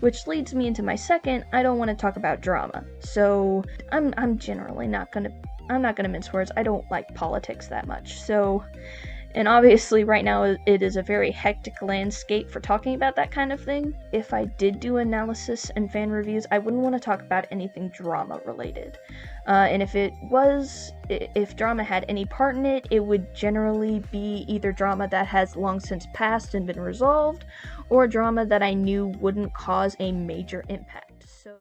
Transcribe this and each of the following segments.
which leads me into my second. I don't want to talk about drama, so I'm generally not gonna mince words. I don't like politics that much, so. And obviously right now it is a very hectic landscape for talking about that kind of thing. If I did do analysis and fan reviews, I wouldn't want to talk about anything drama related. And if drama had any part in it, it would generally be either drama that has long since passed and been resolved, or drama that I knew wouldn't cause a major impact. So,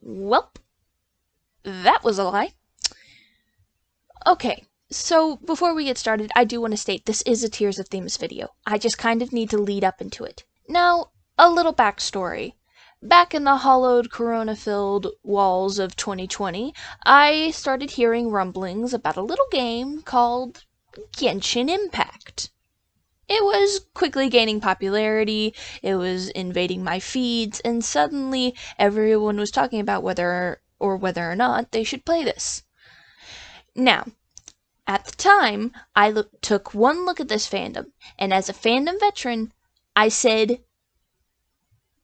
welp, that was a lie. Okay. So, before we get started, I do want to state this is a Tears of Themis video. I just kind of need to lead up into it. Now, a little backstory. Back in the hollowed, corona-filled walls of 2020, I started hearing rumblings about a little game called Genshin Impact. It was quickly gaining popularity, it was invading my feeds, and suddenly everyone was talking about whether or not they should play this. Now, at the time, I took one look at this fandom, and as a fandom veteran, I said,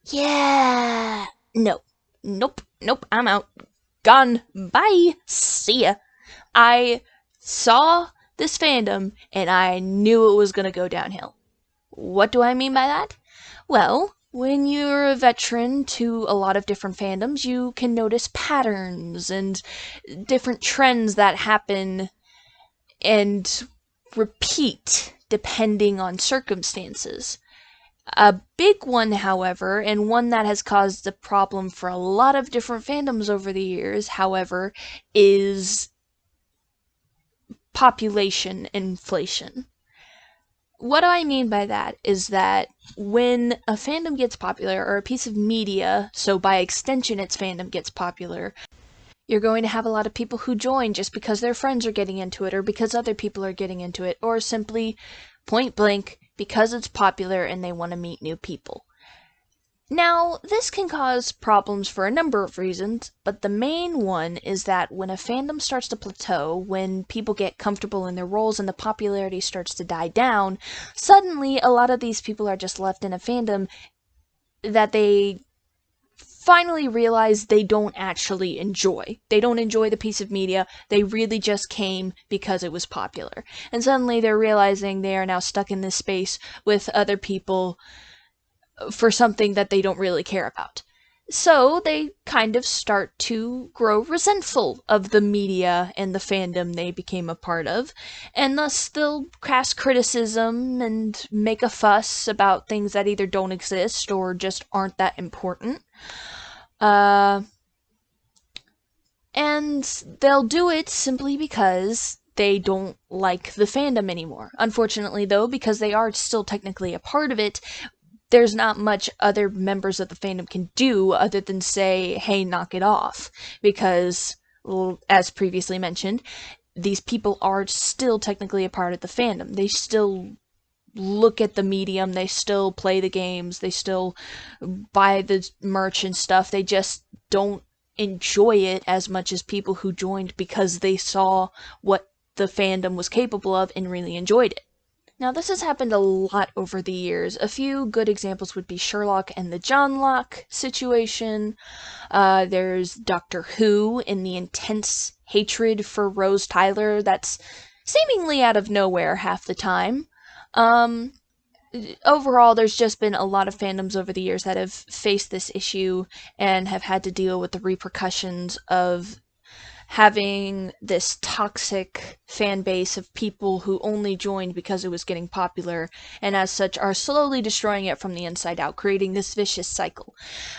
yeah, nope, I'm out, gone, bye, see ya. I saw this fandom, and I knew it was gonna go downhill. What do I mean by that? Well, when you're a veteran to a lot of different fandoms, you can notice patterns and different trends that happen and repeat depending on circumstances. A big one, however, and one that has caused a problem for a lot of different fandoms over the years, however, is population inflation. What I mean by that is that when a fandom gets popular, or a piece of media, so by extension its fandom gets popular, you're going to have a lot of people who join just because their friends are getting into it, or because other people are getting into it, or simply, point blank, because it's popular and they want to meet new people. Now, this can cause problems for a number of reasons, but the main one is that when a fandom starts to plateau, when people get comfortable in their roles and the popularity starts to die down, suddenly a lot of these people are just left in a fandom that they finally realize they don't actually enjoy. They don't enjoy the piece of media. They really just came because it was popular. And suddenly they're realizing they are now stuck in this space with other people for something that they don't really care about. So they kind of start to grow resentful of the media and the fandom they became a part of, and thus they'll cast criticism and make a fuss about things that either don't exist or just aren't that important. And they'll do it simply because they don't like the fandom anymore. Unfortunately, though, because they are still technically a part of it, there's not much other members of the fandom can do other than say, hey, knock it off. Because, as previously mentioned, these people are still technically a part of the fandom. They still look at the medium, they still play the games, they still buy the merch and stuff. They just don't enjoy it as much as people who joined because they saw what the fandom was capable of and really enjoyed it. Now, this has happened a lot over the years. A few good examples would be Sherlock and the John Locke situation. There's Doctor Who and the intense hatred for Rose Tyler that's seemingly out of nowhere half the time. Overall, there's just been a lot of fandoms over the years that have faced this issue and have had to deal with the repercussions of having this toxic fan base of people who only joined because it was getting popular, and as such are slowly destroying it from the inside out, creating this vicious cycle.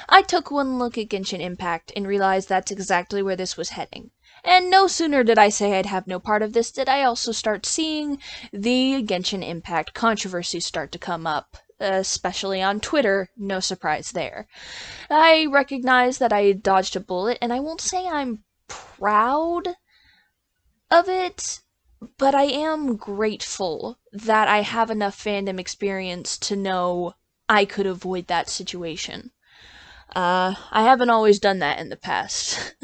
I took one look at Genshin Impact and realized that's exactly where this was heading. And no sooner did I say I'd have no part of this, did I also start seeing the Genshin Impact controversies start to come up, especially on Twitter. No surprise there. I recognize that I dodged a bullet, and I won't say I'm proud of it, but I am grateful that I have enough fandom experience to know I could avoid that situation. I haven't always done that in the past.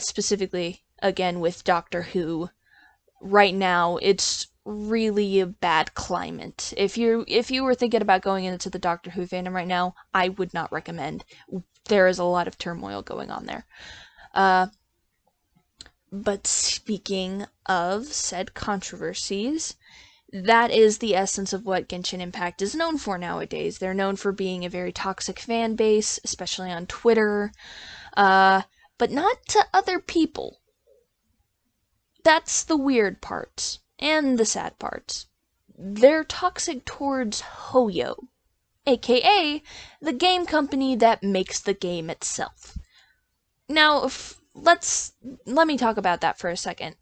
Specifically, again, with Doctor Who. Right now, it's really a bad climate. If you were thinking about going into the Doctor Who fandom right now, I would not recommend. There is a lot of turmoil going on there. But speaking of said controversies, that is the essence of what Genshin Impact is known for nowadays. They're known for being a very toxic fan base, especially on Twitter, but not to other people. That's the weird part, and the sad part. They're toxic towards Hoyo, aka the game company that makes the game itself. Now, let me talk about that for a second.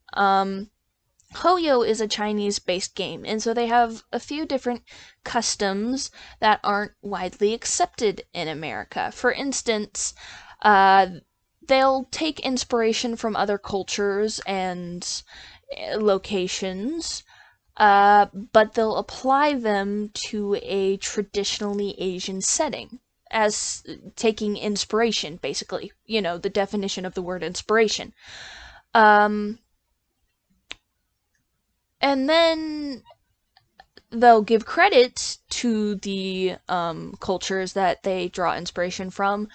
Hoyo is a Chinese-based game, and so they have a few different customs that aren't widely accepted in America. For instance, they'll take inspiration from other cultures and locations, but they'll apply them to a traditionally Asian setting as taking inspiration, basically. You know, the definition of the word inspiration. And then they'll give credit to the cultures that they draw inspiration from,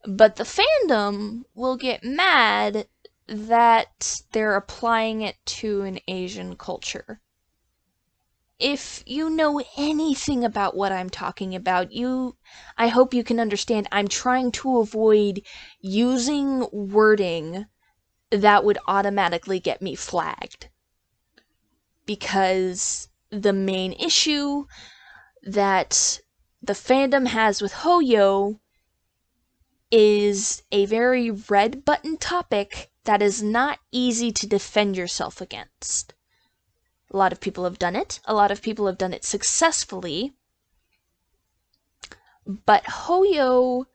but the fandom will get mad that they're applying it to an Asian culture. If you know anything about what I'm talking about, I hope you can understand I'm trying to avoid using wording that would automatically get me flagged. Because the main issue that the fandom has with Hoyo is a very red button topic that is not easy to defend yourself against. A lot of people have done it. A lot of people have done it successfully. But Hoyo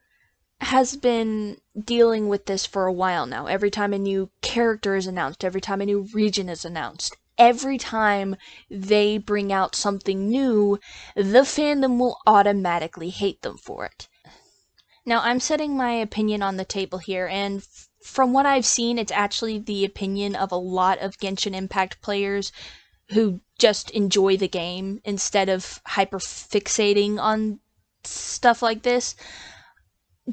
has been dealing with this for a while now. Every time a new character is announced, every time a new region is announced, every time they bring out something new, the fandom will automatically hate them for it. Now, I'm setting my opinion on the table here, and from what I've seen, it's actually the opinion of a lot of Genshin Impact players who just enjoy the game instead of hyper-fixating on stuff like this.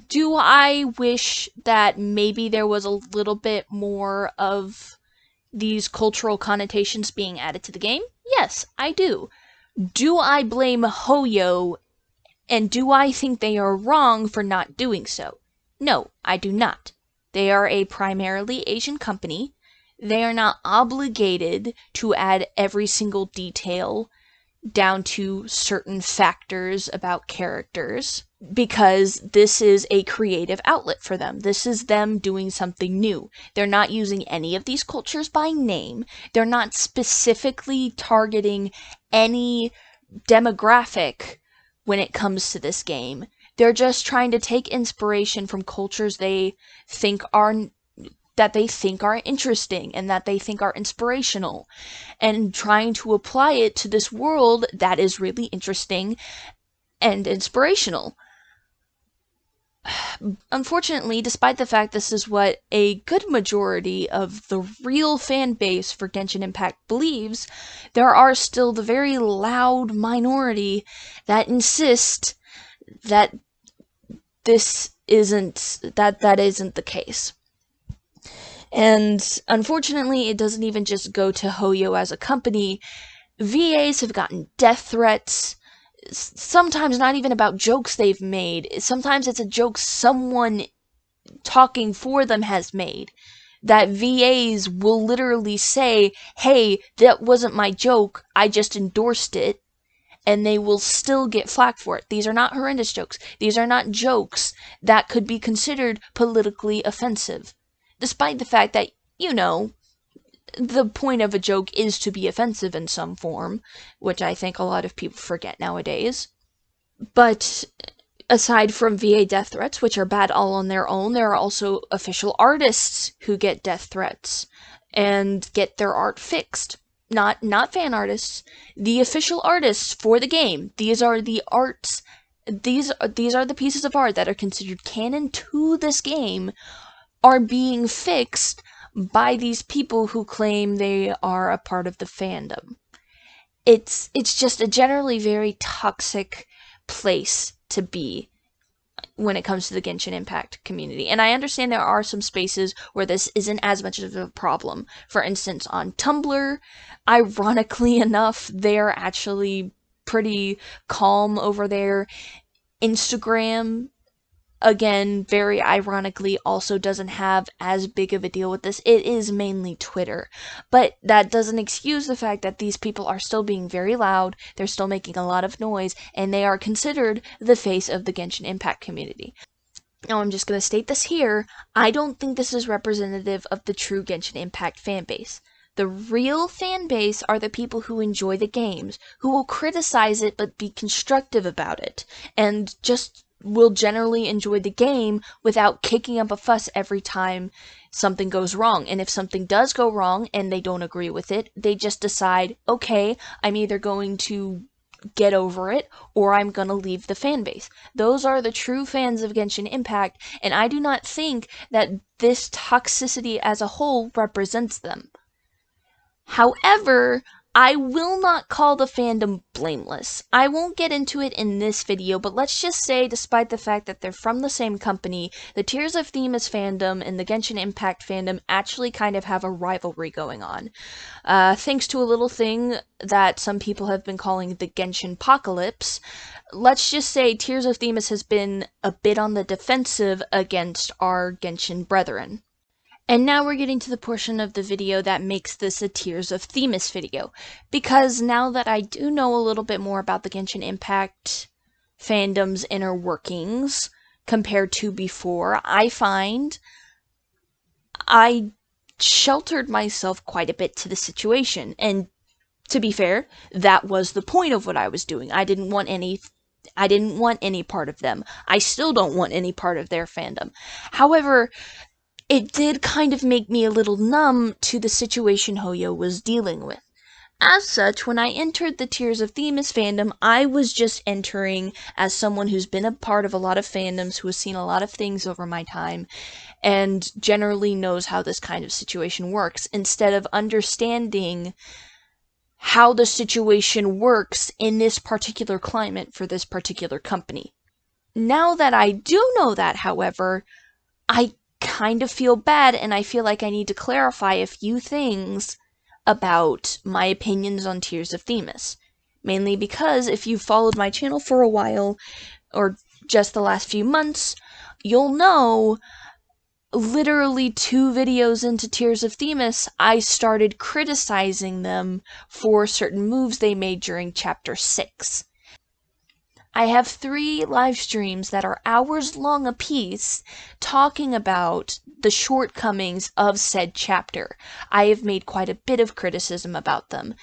Do I wish that maybe there was a little bit more of these cultural connotations being added to the game? Yes, I do. Do I blame Hoyo, and do I think they are wrong for not doing so? No, I do not. They are a primarily Asian company. They are not obligated to add every single detail down to certain factors about characters, because this is a creative outlet for them. This is them doing something new. They're not using any of these cultures by name. They're not specifically targeting any demographic when it comes to this game. They're just trying to take inspiration from cultures they think are interesting and that they think are inspirational, and trying to apply it to this world that is really interesting and inspirational. Unfortunately, despite the fact this is what a good majority of the real fan base for Genshin Impact believes, there are still the very loud minority that insist that that isn't the case. And unfortunately, it doesn't even just go to Hoyo as a company. VAs have gotten death threats, sometimes not even about jokes they've made. Sometimes it's a joke someone talking for them has made. That VAs will literally say, hey, that wasn't my joke, I just endorsed it. And they will still get flack for it. These are not horrendous jokes. These are not jokes that could be considered politically offensive. Despite the fact that, the point of a joke is to be offensive in some form, which I think a lot of people forget nowadays. But aside from VA death threats, which are bad all on their own, there are also official artists who get death threats and get their art fixed. Not fan artists, the official artists for the game. These are the arts, these are the pieces of art that are considered canon to this game, are being fixed by these people who claim they are a part of the fandom. it's just a generally very toxic place to be when it comes to the Genshin Impact community. And I understand there are some spaces where this isn't as much of a problem. For instance, on Tumblr, ironically enough, they're actually pretty calm over there. Instagram, again, very ironically, also doesn't have as big of a deal with this. It is mainly Twitter. But that doesn't excuse the fact that these people are still being very loud, they're still making a lot of noise, and they are considered the face of the Genshin Impact community. Now, I'm just going to state this here. I don't think this is representative of the true Genshin Impact fanbase. The real fan base are the people who enjoy the games, who will criticize it but be constructive about it, and just will generally enjoy the game without kicking up a fuss every time something goes wrong. And if something does go wrong and they don't agree with it, they just decide, okay, I'm either going to get over it or I'm gonna leave the fan base. Those are the true fans of Genshin Impact, and I do not think that this toxicity as a whole represents them. However, I will not call the fandom blameless. I won't get into it in this video, but let's just say, despite the fact that they're from the same company, the Tears of Themis fandom and the Genshin Impact fandom actually kind of have a rivalry going on. Thanks to a little thing that some people have been calling the Genshin Apocalypse, let's just say Tears of Themis has been a bit on the defensive against our Genshin brethren. And now we're getting to the portion of the video that makes this a Tears of Themis video, because now that I do know a little bit more about the Genshin Impact fandom's inner workings compared to before, I find I sheltered myself quite a bit to the situation. And to be fair, that was the point of what I was doing. I didn't want any part of them. I still don't want any part of their fandom. However, it did kind of make me a little numb to the situation Hoyo was dealing with. As such, when I entered the Tears of Themis fandom, I was just entering as someone who's been a part of a lot of fandoms, who has seen a lot of things over my time, and generally knows how this kind of situation works, instead of understanding how the situation works in this particular climate for this particular company. Now that I do know that, however, I kind of feel bad, and I feel like I need to clarify a few things about my opinions on Tears of Themis. Mainly because if you've followed my channel for a while, or just the last few months, you'll know literally 2 videos into Tears of Themis, I started criticizing them for certain moves they made during Chapter 6. I have 3 live streams that are hours long apiece talking about the shortcomings of said chapter. I have made quite a bit of criticism about them.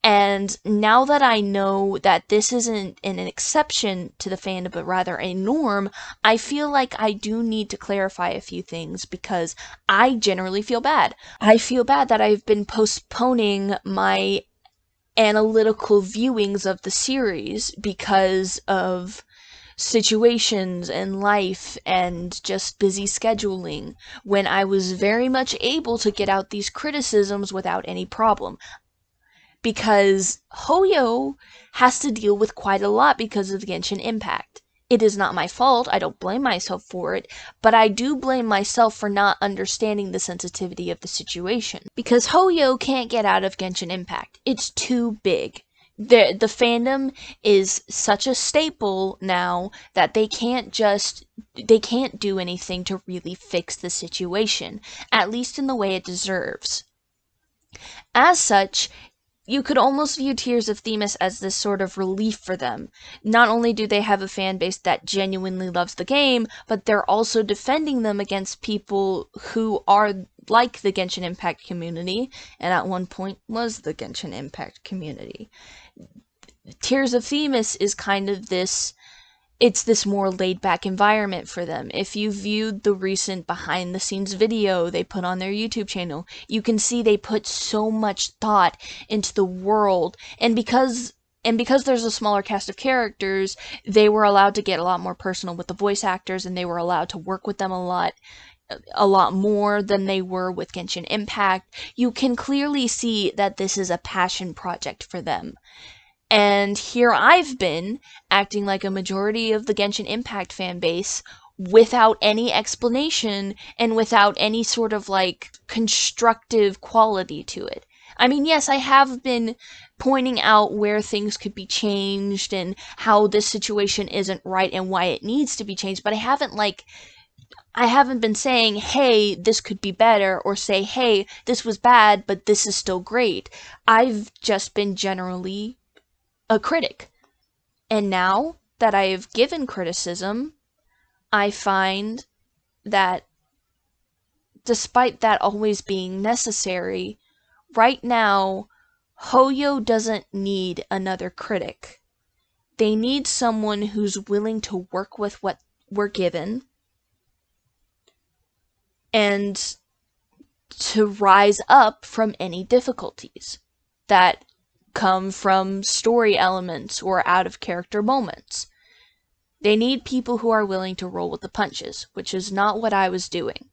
And now that I know that this isn't an exception to the fandom, but rather a norm, I feel like I do need to clarify a few things because I generally feel bad. I feel bad that I've been postponing my analytical viewings of the series because of situations and life and just busy scheduling, when I was very much able to get out these criticisms without any problem. Because Hoyo has to deal with quite a lot because of Genshin Impact. It is not my fault, I don't blame myself for it, but I do blame myself for not understanding the sensitivity of the situation. Because Hoyo can't get out of Genshin Impact. It's too big. The fandom is such a staple now that they can't do anything to really fix the situation, at least in the way it deserves. As such, you could almost view Tears of Themis as this sort of relief for them. Not only do they have a fan base that genuinely loves the game, but they're also defending them against people who are like the Genshin Impact community, and at one point was the Genshin Impact community. Tears of Themis is kind of this more laid-back environment for them. If you viewed the recent behind-the-scenes video they put on their YouTube channel, you can see they put so much thought into the world, and because there's a smaller cast of characters, they were allowed to get a lot more personal with the voice actors, and they were allowed to work with them a lot a lot more than they were with Genshin Impact. You can clearly see that this is a passion project for them. And here I've been acting like a majority of the Genshin Impact fan base without any explanation and without any sort of like constructive quality to it. I mean, yes, I have been pointing out where things could be changed and how this situation isn't right and why it needs to be changed, but I haven't been saying, hey, this could be better, or say, hey, this was bad, but this is still great. I've just been generally a critic. And now that I have given criticism, I find that despite that always being necessary, right now, Hoyo doesn't need another critic. They need someone who's willing to work with what we're given and to rise up from any difficulties that come from story elements or out of character moments. They need people who are willing to roll with the punches, which is not what I was doing.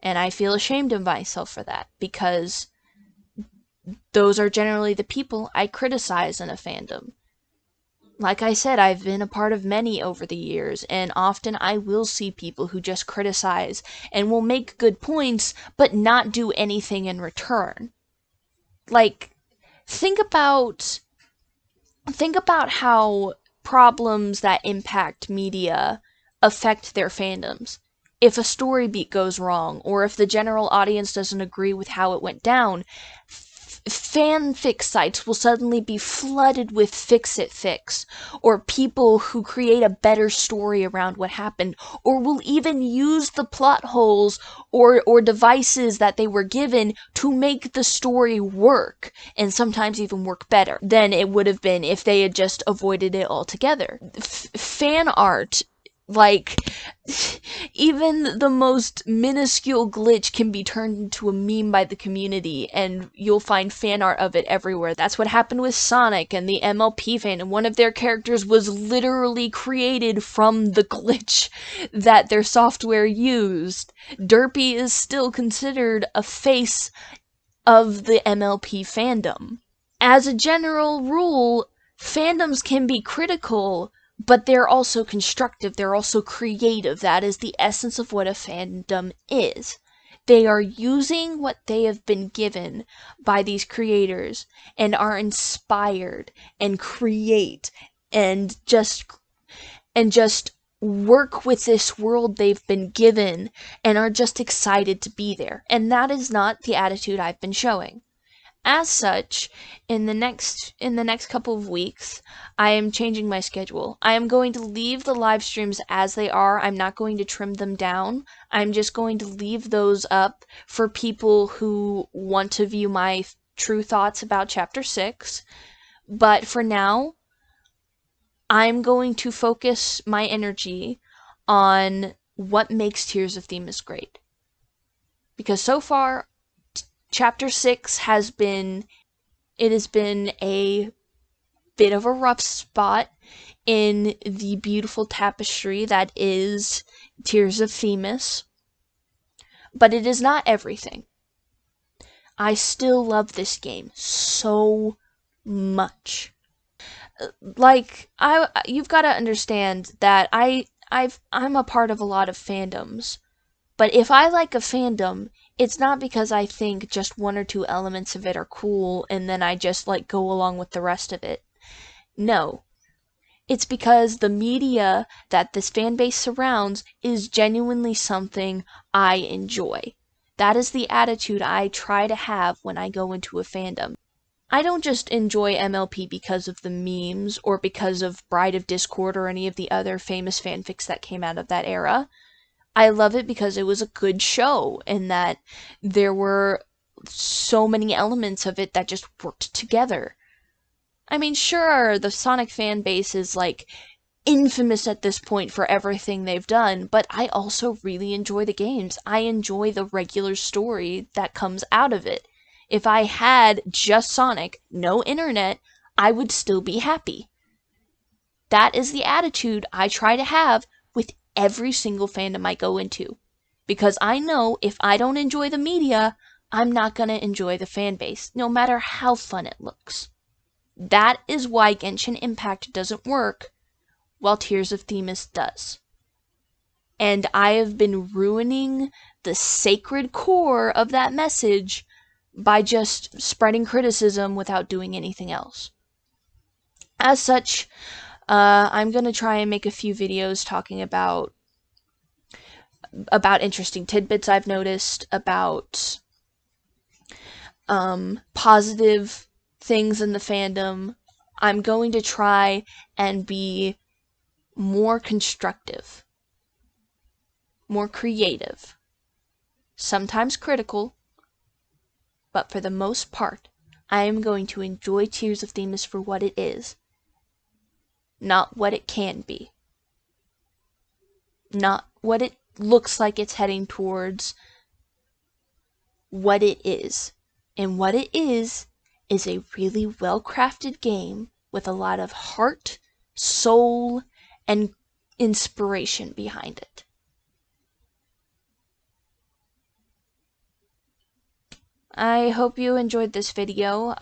And I feel ashamed of myself for that, because those are generally the people I criticize in a fandom. Like I said, I've been a part of many over the years, and often I will see people who just criticize and will make good points, but not do anything in return. Like, think about how problems that impact media affect their fandoms. If a story beat goes wrong, or if the general audience doesn't agree with how it went down, fanfic sites will suddenly be flooded with fix-it fics, or people who create a better story around what happened, or will even use the plot holes or devices that they were given to make the story work, and sometimes even work better than it would have been if they had just avoided it altogether. Fan art, like, even the most minuscule glitch can be turned into a meme by the community, and you'll find fan art of it everywhere. That's what happened with Sonic and the MLP fan, and one of their characters was literally created from the glitch that their software used. Derpy is still considered a face of the MLP fandom. As a general rule, fandoms can be critical, but they're also constructive, they're also creative. That is the essence of what a fandom is. They are using what they have been given by these creators and are inspired and create and just work with this world they've been given and are just excited to be there. And that is not the attitude I've been showing. As such, in the next couple of weeks, I am changing my schedule. I am going to leave the live streams as they are. I'm not going to trim them down. I'm just going to leave those up for people who want to view my true thoughts about Chapter 6. But for now, I'm going to focus my energy on what makes Tears of Themis great. Because so far, Chapter 6 has been a bit of a rough spot in the beautiful tapestry that is Tears of Themis, but it is not everything. I still love this game so much. Like, you've got to understand that I'm a part of a lot of fandoms, but if I like a fandom, it's not because I think just one or two elements of it are cool and then I just go along with the rest of it. No. It's because the media that this fanbase surrounds is genuinely something I enjoy. That is the attitude I try to have when I go into a fandom. I don't just enjoy MLP because of the memes or because of Bride of Discord or any of the other famous fanfics that came out of that era. I love it because it was a good show and that there were so many elements of it that just worked together. I mean, sure, the Sonic fan base is infamous at this point for everything they've done, but I also really enjoy the games. I enjoy the regular story that comes out of it. If I had just Sonic, no internet, I would still be happy. That is the attitude I try to have with every single fandom I go into. Because I know if I don't enjoy the media, I'm not going to enjoy the fan base, no matter how fun it looks. That is why Genshin Impact doesn't work, while Tears of Themis does. And I have been ruining the sacred core of that message by just spreading criticism without doing anything else. As such, I'm going to try and make a few videos talking about interesting tidbits I've noticed, about positive things in the fandom. I'm going to try and be more constructive, more creative, sometimes critical, but for the most part, I am going to enjoy Tears of Themis for what it is, not what it can be, not what it looks like it's heading towards, what it is. And what it is a really well-crafted game with a lot of heart, soul, and inspiration behind it. I hope you enjoyed this video.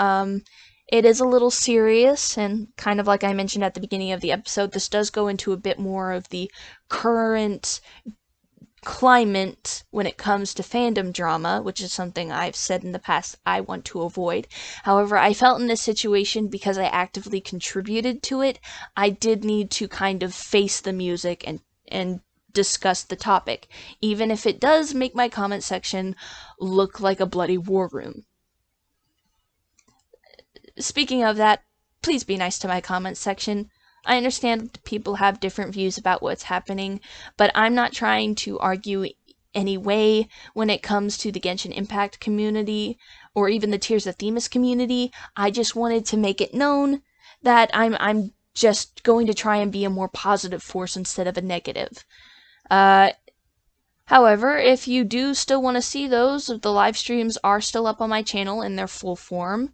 It is a little serious, and kind of like I mentioned at the beginning of the episode, this does go into a bit more of the current climate when it comes to fandom drama, which is something I've said in the past I want to avoid. However, I felt in this situation, because I actively contributed to it, I did need to kind of face the music and discuss the topic, even if it does make my comment section look like a bloody war room. Speaking of that, please be nice to my comment section. I understand people have different views about what's happening, but I'm not trying to argue any way when it comes to the Genshin Impact community or even the Tears of Themis community. I just wanted to make it known that I'm just going to try and be a more positive force instead of a negative. However, if you do still want to see those, the live streams are still up on my channel in their full form.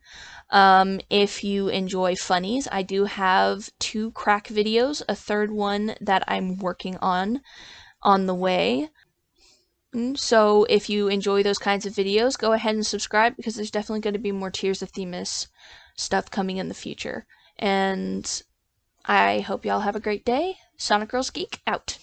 If you enjoy funnies, I do have 2 crack videos, a third one that I'm working on the way. So if you enjoy those kinds of videos, go ahead and subscribe, because there's definitely going to be more Tears of Themis stuff coming in the future. And I hope y'all have a great day. Sonic Girls Geek out.